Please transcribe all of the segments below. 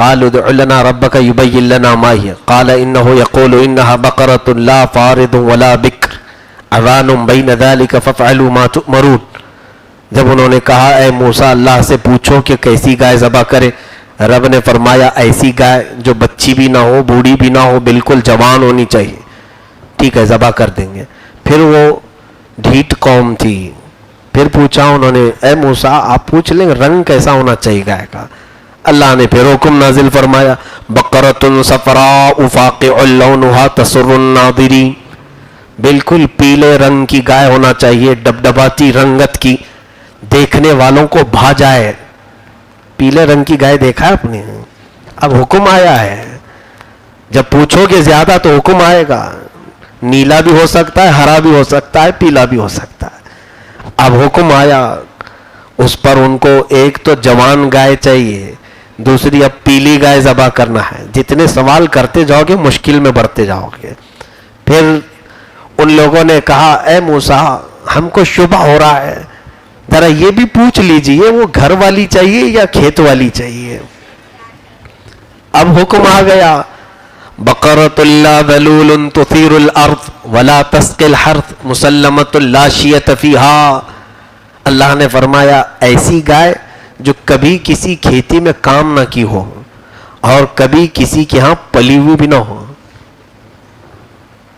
قالوا ادع لنا ربك يبين لنا ما هي قال إنه يقول إنها بقرة لا فارض ولا بكر عوان بين ذلك فافعلوا ما تؤمرون. جب انہوں نے کہا اے موسیٰ اللہ سے پوچھو کہ کیسی گائے ذبح کرے، رب نے فرمایا ایسی گائے جو بچی بھی نہ ہو، بوڑھی بھی نہ ہو، بالکل جوان ہونی چاہیے. ٹھیک ہے ذبح کر دیں گے. پھر وہ ڈھیٹ قوم تھی، پھر پوچھا انہوں نے اے موسیٰ آپ پوچھ لیں رنگ کیسا ہونا چاہیے گائے کا. اللہ نے پھر حکم نازل فرمایا بقرۃ صفراء فاقع لونها تسر الناظرین، بالکل پیلے رنگ کی گائے ہونا چاہیے، ڈبڈباتی رنگت کی، دیکھنے والوں کو بھا جائے. پیلے رنگ کی گائے دیکھا ہے آپ نے؟ اب حکم آیا ہے، جب پوچھو گے زیادہ تو حکم آئے گا. نیلا بھی ہو سکتا ہے، ہرا بھی ہو سکتا ہے، پیلا بھی ہو سکتا ہے. اب حکم آیا اس پر ان کو ایک تو جوان گائے چاہیے، دوسری اب پیلی گائے ذبح کرنا ہے. جتنے سوال کرتے جاؤ گے مشکل میں بڑھتے جاؤ گے. پھر ان لوگوں نے کہا اے موسیٰ ہم کو شبہ ہو رہا ہے، ذرا یہ بھی پوچھ لیجئے وہ گھر والی چاہیے یا کھیت والی چاہیے. اب حکم آ گیا بقرۃ لا ذلول تثیر الارض ولا تسقی الحرث مسلمۃ لا شیۃ فیہا. اللہ نے فرمایا ایسی گائے جو کبھی کسی کھیتی میں کام نہ کی ہو اور کبھی کسی کے ہاں پلی ہوئی بھی نہ ہو.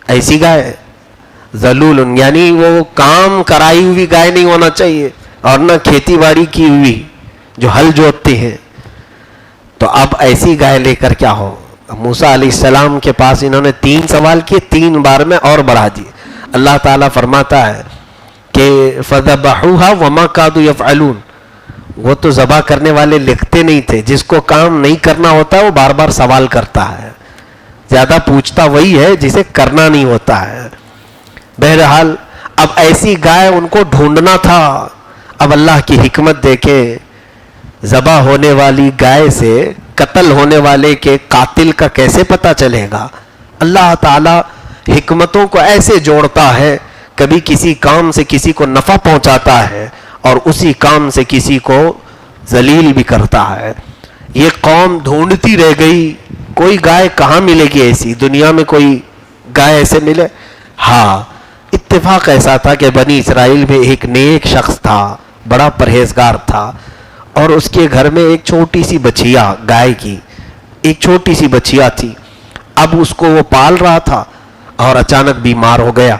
ایسی گائے ذلول یعنی وہ کام کرائی ہوئی گائے نہیں ہونا چاہیے اور نہ کھیتی باڑی کی ہوئی جو ہل جوتتے ہیں. تو اب ایسی گائے لے کر کیا ہو. موسیٰ علیہ السلام کے پاس انہوں نے 3 سوال کیے، 3 بار میں اور بڑھا دیے. اللہ تعالیٰ فرماتا ہے کہ فذبحوها وما كادوا يفعلون، وہ تو ذبح کرنے والے لکھتے نہیں تھے. جس کو کام نہیں کرنا ہوتا وہ بار بار سوال کرتا ہے، زیادہ پوچھتا وہی ہے جسے کرنا نہیں ہوتا ہے. بہرحال اب ایسی گائے ان کو ڈھونڈنا تھا. اب اللہ کی حکمت دیکھیں، ذبح ہونے والی گائے سے قتل ہونے والے کے قاتل کا کیسے پتہ چلے گا. اللہ تعالی حکمتوں کو ایسے جوڑتا ہے، کبھی کسی کام سے کسی کو نفع پہنچاتا ہے اور اسی کام سے کسی کو ذلیل بھی کرتا ہے. یہ قوم ڈھونڈتی رہ گئی، کوئی گائے کہاں ملے گی ایسی، دنیا میں کوئی گائے ایسے ملے. ہاں اتفاق ایسا تھا کہ بنی اسرائیل میں ایک نیک شخص تھا، بڑا پرہیزگار تھا، اور اس کے گھر میں ایک چھوٹی سی بچیا گائے کی ایک چھوٹی سی بچیا تھی. اب اس کو وہ پال رہا تھا اور اچانک بیمار ہو گیا.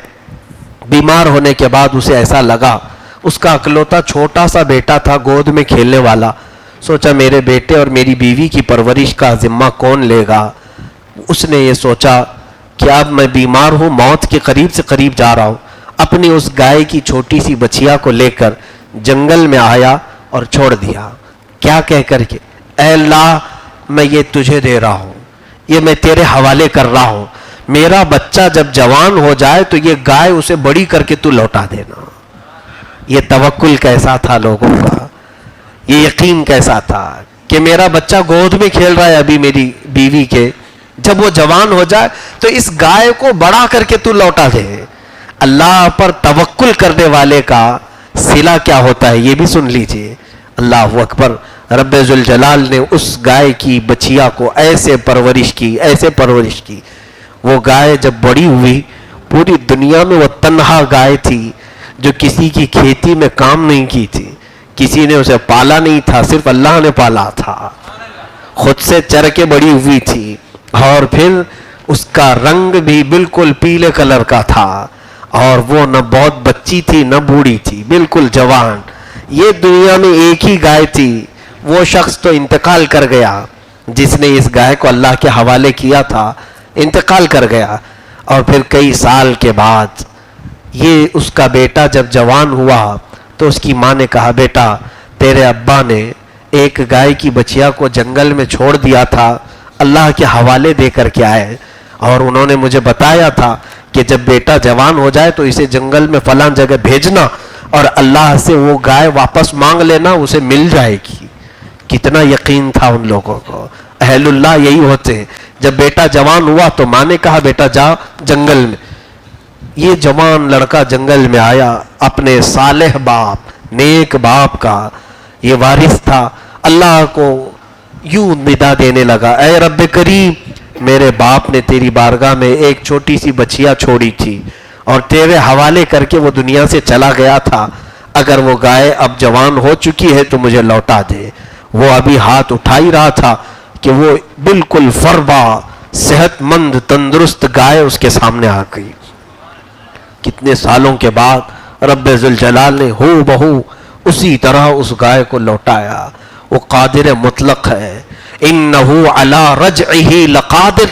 بیمار ہونے کے بعد اسے ایسا لگا، اس کا اکلوتا چھوٹا سا بیٹا تھا گود میں کھیلنے والا. سوچا میرے بیٹے اور میری بیوی کی پرورش کا ذمہ کون لے گا. اس نے یہ سوچا کہ اب میں بیمار ہوں، موت کے قریب سے قریب جا رہا ہوں. اپنی اس گائے کی چھوٹی سی بچیا کو لے کر جنگل میں آیا اور چھوڑ دیا. کیا کہہ کر کے اے اللہ میں یہ تجھے دے رہا ہوں، یہ میں تیرے حوالے کر رہا ہوں، میرا بچہ جب جوان ہو جائے تو یہ گائے اسے بڑی کر کے تو لوٹا دینا. یہ توکل کیسا تھا لوگوں کا، یہ یقین کیسا تھا کہ میرا بچہ گود میں کھیل رہا ہے ابھی میری بیوی کے، جب وہ جوان ہو جائے تو اس گائے کو بڑا کر کے تو لوٹا دے. اللہ پر توکل کرنے والے کا صلہ کیا ہوتا ہے یہ بھی سن لیجئے. اللہ اکبر. رب ذوالجلال نے اس گائے کی بچیا کو ایسے پرورش کی. وہ گائے جب بڑی ہوئی، پوری دنیا میں وہ تنہا گائے تھی جو کسی کی کھیتی میں کام نہیں کی تھی، کسی نے اسے پالا نہیں تھا، صرف اللہ نے پالا تھا. خود سے چر کے بڑی ہوئی تھی اور پھر اس کا رنگ بھی بالکل پیلے کلر کا تھا اور وہ نہ بہت بچی تھی نہ بوڑھی تھی، بالکل جوان. یہ دنیا میں ایک ہی گائے تھی. وہ شخص تو انتقال کر گیا جس نے اس گائے کو اللہ کے حوالے کیا تھا، انتقال کر گیا. اور پھر کئی سال کے بعد یہ اس کا بیٹا جب جوان ہوا تو اس کی ماں نے کہا بیٹا تیرے ابا نے ایک گائے کی بچیا کو جنگل میں چھوڑ دیا تھا، اللہ کے حوالے دے کر کے آئے، اور انہوں نے مجھے بتایا تھا کہ جب بیٹا جوان ہو جائے تو اسے جنگل میں فلاں جگہ بھیجنا اور اللہ سے وہ گائے واپس مانگ لینا، اسے مل جائے گی. کتنا یقین تھا ان لوگوں کو. اہل اللہ یہی ہوتے ہیں. جب بیٹا جوان ہوا تو ماں نے کہا بیٹا جا جنگل میں. یہ جوان لڑکا جنگل میں آیا، اپنے صالح باپ نیک باپ کا یہ وارث تھا. اللہ کو یوں ندا دینے لگا, اے رب کریم, میرے باپ نے تیری بارگاہ میں ایک چھوٹی سی بچیا چھوڑی تھی اور تیرے حوالے کر کے وہ دنیا سے چلا گیا تھا, اگر وہ گائے اب جوان ہو چکی ہے تو مجھے لوٹا دے. وہ ابھی ہاتھ اٹھا ہی رہا تھا کہ وہ بالکل فربا صحت مند تندرست گائے اس کے سامنے آ گئی. کتنے سالوں کے بعد رب ذوالجلال نے ہو بہو اسی طرح اس گائے کو لوٹایا. وہ قادر مطلق ہے, انہو علی رجعہ لقادر.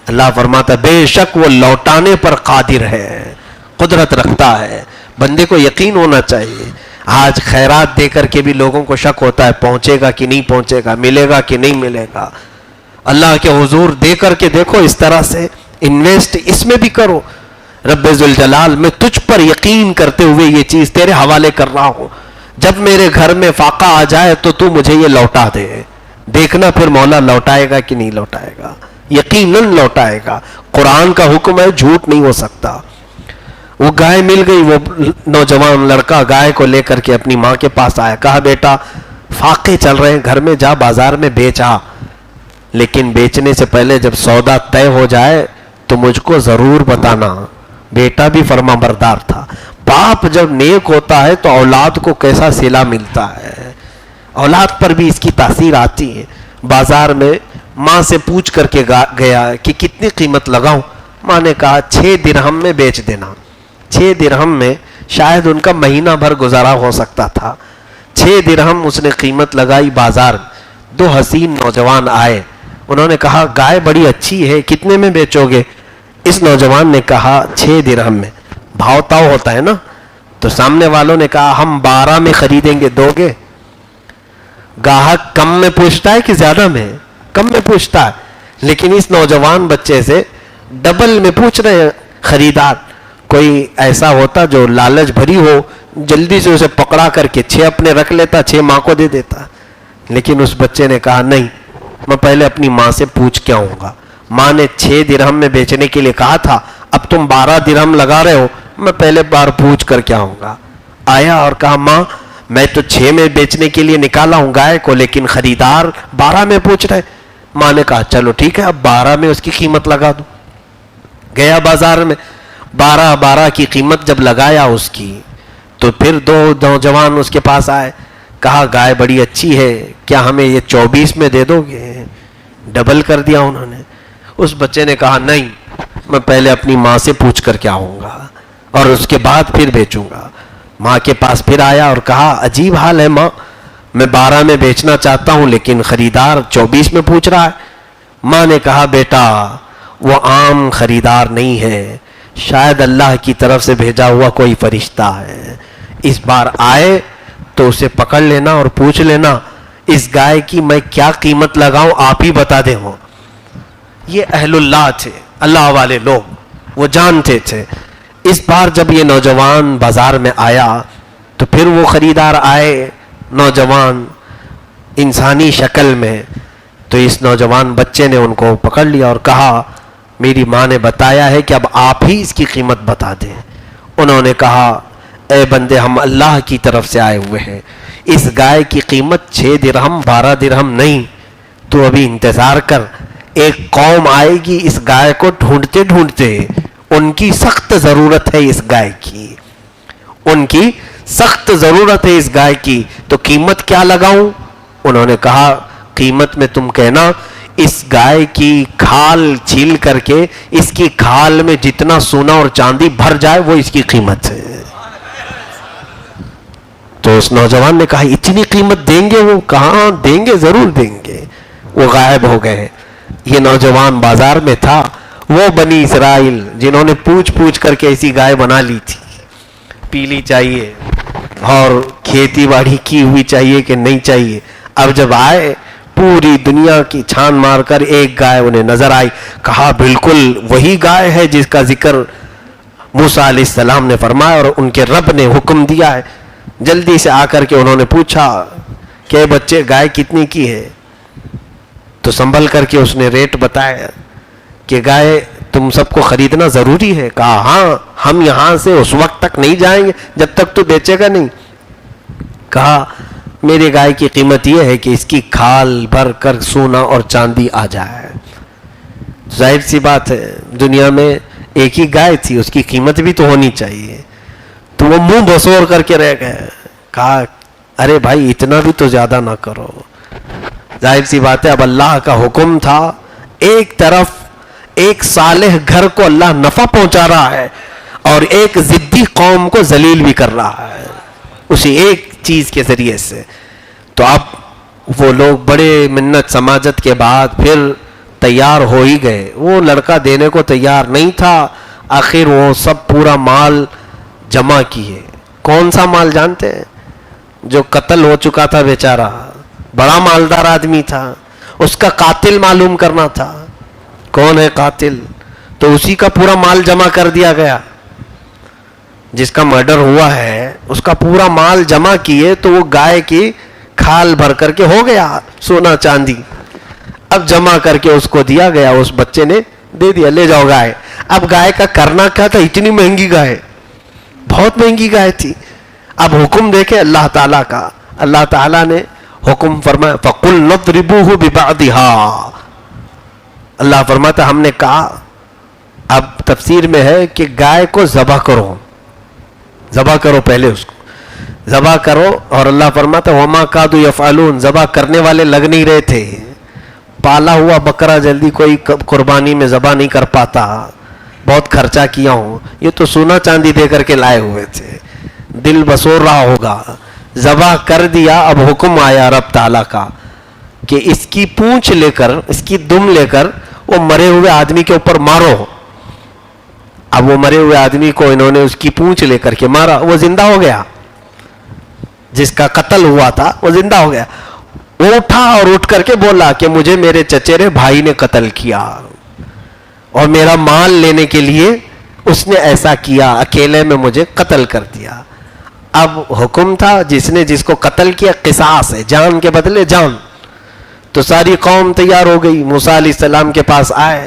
اللہ فرماتا بے شک وہ لوٹانے پر قادر ہے, قدرت رکھتا ہے. بندے کو یقین ہونا چاہیے. آج خیرات دے کر کے بھی لوگوں کو شک ہوتا ہے پہنچے گا کہ نہیں پہنچے گا, ملے گا کہ نہیں ملے گا. اللہ کے حضور دے کر کے دیکھو, اس طرح سے انویسٹ اس میں بھی کرو. رب ذوالجلال میں تجھ پر یقین کرتے ہوئے یہ چیز تیرے حوالے کر رہا ہوں, جب میرے گھر میں فاقہ آ جائے تو مجھے یہ لوٹا دے. دیکھنا پھر مولا لوٹائے گا کہ نہیں لوٹائے گا, یقیناً لوٹائے گا. قرآن کا حکم ہے, جھوٹ نہیں ہو سکتا. وہ گائے مل گئی. وہ نوجوان لڑکا گائے کو لے کر کے اپنی ماں کے پاس آیا, کہا بیٹا فاقے چل رہے ہیں گھر میں, جا بازار میں بیچ آ, لیکن بیچنے سے پہلے جب سودا طے ہو جائے تو مجھ کو ضرور بتانا. بیٹا بھی فرما بردار تھا. باپ جب نیک ہوتا ہے تو اولاد کو کیسا صلہ ملتا ہے, اولاد پر بھی اس کی تاثیر آتی ہے. بازار میں ماں سے پوچھ کر کے گیا کہ کتنی قیمت لگاؤں. ماں نے کہا 6 درہم میں بیچ دینا. 6 درہم میں شاید ان کا مہینہ بھر گزارا ہو سکتا تھا. 6 درہم اس نے قیمت لگائی. بازار 2 حسین نوجوان آئے, انہوں نے کہا گائے بڑی اچھی ہے, کتنے میں بیچو گے؟ اس نوجوان نے کہا 6 درہم میں. بھاؤ تاؤ ہوتا ہے نا, تو سامنے والوں نے کہا ہم 12 میں خریدیں گے, دو گے؟ گاہک کم میں پوچھتا ہے کہ زیادہ میں؟ کم میں پوچھتا ہے. لیکن اس نوجوان بچے سے ڈبل میں پوچھ رہے ہیں خریدار. کوئی ایسا ہوتا جو لالچ بھری ہو, جلدی سے اسے پکڑا کر کے 6 اپنے رکھ لیتا, 6 ماں کو دے دیتا. لیکن اس بچے نے کہا نہیں, میں پہلے اپنی ماں سے پوچھ کے آؤں گا. ماں نے 6 درہم میں بیچنے کے لیے کہا تھا, اب تم 12 درہم لگا رہے ہو, میں پہلے بار پوچھ کر کے آؤں گا. آیا اور کہا ماں میں تو 6 میں بیچنے کے لیے نکالا ہوں گائے کو, لیکن خریدار 12 میں پوچھ رہے. ماں نے کہا چلو ٹھیک ہے, اب 12 میں اس کی قیمت لگا دو. گیا بازار میں, 12 کی قیمت جب لگایا اس کی, تو پھر 2 نوجوان اس کے پاس آئے, کہا گائے بڑی اچھی ہے, کیا ہمیں یہ 24 میں دے دو گے؟ ڈبل کر دیا انہوں نے. اس بچے نے کہا نہیں, میں پہلے اپنی ماں سے پوچھ کر کے آؤں گا اور اس کے بعد پھر بیچوں گا. ماں کے پاس پھر آیا اور کہا عجیب حال ہے ماں, میں 12 میں بیچنا چاہتا ہوں لیکن خریدار 24 میں پوچھ رہا ہے. ماں نے کہا بیٹا وہ عام خریدار نہیں ہے, شاید اللہ کی طرف سے بھیجا ہوا کوئی فرشتہ ہے. اس بار آئے تو اسے پکڑ لینا اور پوچھ لینا اس گائے کی میں کیا قیمت لگاؤں, آپ ہی بتا دیں. ہو یہ اہل اللہ تھے, اللہ والے لوگ, وہ جانتے تھے. اس بار جب یہ نوجوان بازار میں آیا تو پھر وہ خریدار آئے, نوجوان انسانی شکل میں. تو اس نوجوان بچے نے ان کو پکڑ لیا اور کہا میری ماں نے بتایا ہے کہ اب آپ ہی اس کی قیمت بتا دیں. انہوں نے کہا اے بندے, ہم اللہ کی طرف سے آئے ہوئے ہیں, اس گائے کی قیمت 6 درہم 12 درہم نہیں, تو ابھی انتظار کر, ایک قوم آئے گی اس گائے کو ڈھونڈتے ڈھونڈتے, ان کی سخت ضرورت ہے اس گائے کی, ان کی سخت ضرورت ہے اس گائے کی, تو قیمت کیا لگاؤں؟ انہوں نے کہا قیمت میں تم کہنا اس گائے کی کھال چھیل کر کے اس کی کھال میں جتنا سونا اور چاندی بھر جائے وہ اس کی قیمت ہے. تو اس نوجوان نے کہا اتنی قیمت دیں گے؟ وہ کہاں دیں گے, ضرور دیں گے. وہ غائب ہو گئے. یہ نوجوان بازار میں تھا, وہ بنی اسرائیل جنہوں نے پوچھ کر کے ایسی گائے بنا لی تھی, پیلی چاہیے اور کھیتی باڑی کی ہوئی چاہیے کہ نہیں چاہیے. اب جب آئے پوری دنیا کی چھان مار کر ایک گائے انہیں نظر آئی. کہا بالکل وہی گائے ہے جس کا ذکر موسیٰ علیہ السلام نے فرمایا اور ان کے رب نے حکم دیا ہے. جلدی سے آ کر کے انہوں نے پوچھا کہ بچے گائے کتنی کی ہے؟ تو سنبھل کر کے اس نے ریٹ بتایا کہ گائے تم سب کو خریدنا ضروری ہے. کہا ہاں, ہم یہاں سے اس وقت تک نہیں جائیں گے جب تک تو بیچے گا نہیں. کہا میری گائے کی قیمت یہ ہے کہ اس کی کھال بھر کر سونا اور چاندی آ جائے. ظاہر سی بات ہے, دنیا میں ایک ہی گائے تھی, اس کی قیمت بھی تو ہونی چاہیے. تو وہ منہ بسور کر کے رہ گئے. کہا ارے بھائی اتنا بھی تو زیادہ نہ کرو. ظاہر سی بات ہے, اب اللہ کا حکم تھا, ایک طرف ایک صالح گھر کو اللہ نفع پہنچا رہا ہے اور ایک ضدی قوم کو ذلیل بھی کر رہا ہے اسی ایک چیز کے ذریعے سے. تو اب وہ لوگ بڑے منت سماجت کے بعد پھر تیار ہو ہی گئے. وہ لڑکا دینے کو تیار نہیں تھا, آخر وہ سب پورا مال جمع کیے. کون سا مال جانتے ہیں؟ جو قتل ہو چکا تھا بیچارہ, بڑا مالدار آدمی تھا, اس کا قاتل معلوم کرنا تھا. کون ہے قاتل؟ تو اسی کا پورا مال جمع کر دیا گیا. جس کا مرڈر ہوا ہے اس کا پورا مال جمع کیے تو وہ گائے کی کھال بھر کر کے ہو گیا سونا چاندی. اب جمع کر کے اس کو دیا گیا, اس بچے نے دے دیا, لے جاؤ گائے. اب گائے کا کرنا کیا تھا؟ اتنی مہنگی گائے, بہت مہنگی گائے تھی. اب حکم دیکھے اللہ تعالیٰ کا, اللہ تعالیٰ نے حکم فرمایا فَقُلْ نَضْرِبُوهُ بِبَعْضِهَا. اللہ فرماتا ہم نے کہا, اب تفسیر میں ہے کہ گائے کو ذبح کرو, ذبح کرو, پہلے اس کو ذبح کرو. اور اللہ فرماتا وَمَا كَادُوا يَفْعَلُونَ, ذبح کرنے والے لگ نہیں رہے تھے. پالا ہوا بکرا جلدی کوئی قربانی میں ذبح نہیں کر پاتا, بہت خرچہ کیا ہوں. یہ تو سونا چاندی دے کر کے لائے ہوئے تھے, دل بسور رہا ہوگا, ذبح کر دیا. اب حکم آیا رب تعالیٰ کا کہ اس کی پونچھ لے کر, اس کی دم لے کر وہ مرے ہوئے آدمی کے اوپر مارو. اب وہ مرے ہوئے آدمی کو انہوں نے اس کی پونچھ لے کر کے مارا, وہ زندہ ہو گیا. جس کا قتل ہوا تھا وہ زندہ ہو گیا. وہ اٹھا اور اٹھ کر کے بولا کہ مجھے میرے چچیرے بھائی نے قتل کیا اور میرا مال لینے کے لیے اس نے ایسا کیا, اکیلے میں مجھے قتل کر دیا. اب حکم تھا جس نے جس کو قتل کیا قصاص ہے, جان کے بدلے جان. تو ساری قوم تیار ہو گئی, موسیٰ علیہ السلام کے پاس آئے,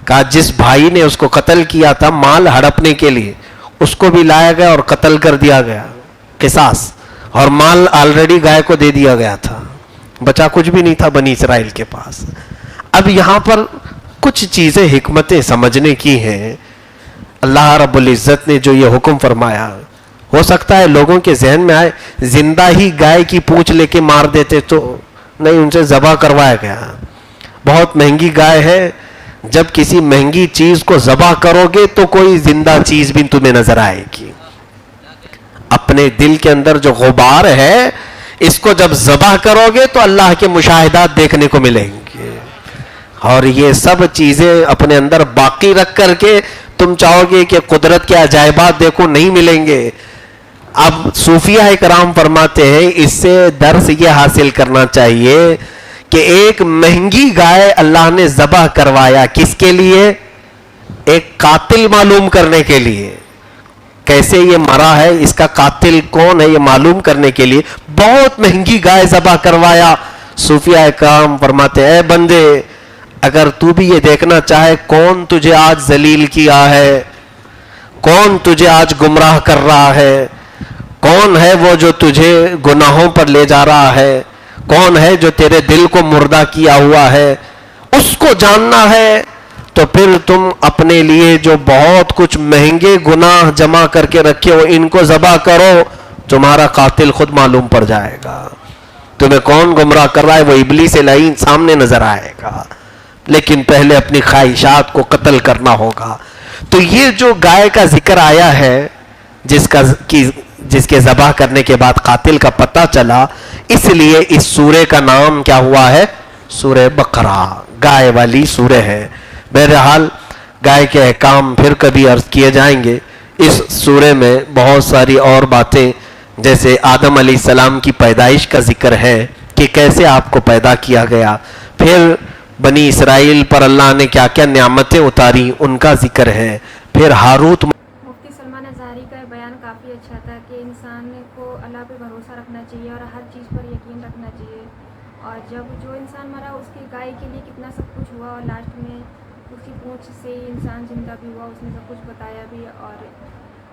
کہا جس بھائی نے اس کو قتل کیا تھا مال ہڑپنے کے لیے, اس کو بھی لایا گیا اور قتل کر دیا گیا, قصاص. اور مال آلریڈی گائے کو دے دیا گیا تھا, بچا کچھ بھی نہیں تھا بنی اسرائیل کے پاس. اب یہاں پر کچھ چیزیں حکمتیں سمجھنے کی ہیں. اللہ رب العزت نے جو یہ حکم فرمایا, ہو سکتا ہے لوگوں کے ذہن میں آئے زندہ ہی گائے کی پونچھ لے کے مار دیتے, تو نہیں, ان سے ذبح کروایا گیا. بہت مہنگی گائے ہے, جب کسی مہنگی چیز کو ذبح کرو گے تو کوئی زندہ چیز بھی تمہیں نظر آئے گی. اپنے دل کے اندر جو غبار ہے اس کو جب ذبح کرو گے تو اللہ کے مشاہدات دیکھنے کو ملیں گے. اور یہ سب چیزیں اپنے اندر باقی رکھ کر کے تم چاہو گے کہ قدرت کے عجائبات دیکھو, نہیں ملیں گے. اب صوفیہ اکرام فرماتے ہیں اس سے درس یہ حاصل کرنا چاہیے کہ ایک مہنگی گائے اللہ نے ذبح کروایا, کس کے لیے؟ ایک قاتل معلوم کرنے کے لیے. کیسے یہ مرا ہے, اس کا قاتل کون ہے, یہ معلوم کرنے کے لیے بہت مہنگی گائے ذبح کروایا. صوفیہ اکرام فرماتے ہیں اے بندے, اگر تو بھی یہ دیکھنا چاہے کون تجھے آج ذلیل کیا ہے, کون تجھے آج گمراہ کر رہا ہے, کون ہے وہ جو تجھے گناہوں پر لے جا رہا ہے, کون ہے جو تیرے دل کو مردہ کیا ہوا ہے, اس کو جاننا ہے, تو پھر تم اپنے لیے جو بہت کچھ مہنگے گناہ جمع کر کے رکھے ہو ان کو ذبح کرو, تمہارا قاتل خود معلوم پڑ جائے گا. تمہیں کون گمراہ کر رہا ہے وہ ابلیس لعین سامنے نظر آئے گا. لیکن پہلے اپنی خواہشات کو قتل کرنا ہوگا. تو یہ جو گائے کا ذکر آیا ہے جس کے ذبح کرنے کے بعد قاتل کا پتہ چلا, اس لیے اس سورے کا نام کیا ہوا ہے؟ سورہ بقرہ, گائے والی سورہ ہے. بہرحال گائے کے احکام پھر کبھی عرض کیے جائیں گے. اس سورے میں بہت ساری اور باتیں, جیسے آدم علیہ السلام کی پیدائش کا ذکر ہے کہ کیسے آپ کو پیدا کیا گیا, پھر بنی اسرائیل پر اللہ نے کیا کیا نعمتیں اتاری ان کا ذکر ہے, پھر ہاروت. مفتی سلمان اظہری کا بیان کافی اچھا تھا کہ انسان کو اللہ پہ بھروسہ رکھنا چاہیے اور ہر چیز پر یقین رکھنا چاہیے. اور جب جو انسان مرا اس کی گائے کے لیے کتنا سب کچھ ہوا, اور لاسٹ میں اس کی پونچھ سے ہی انسان زندہ بھی ہوا, اس نے سب کچھ بتایا بھی. اور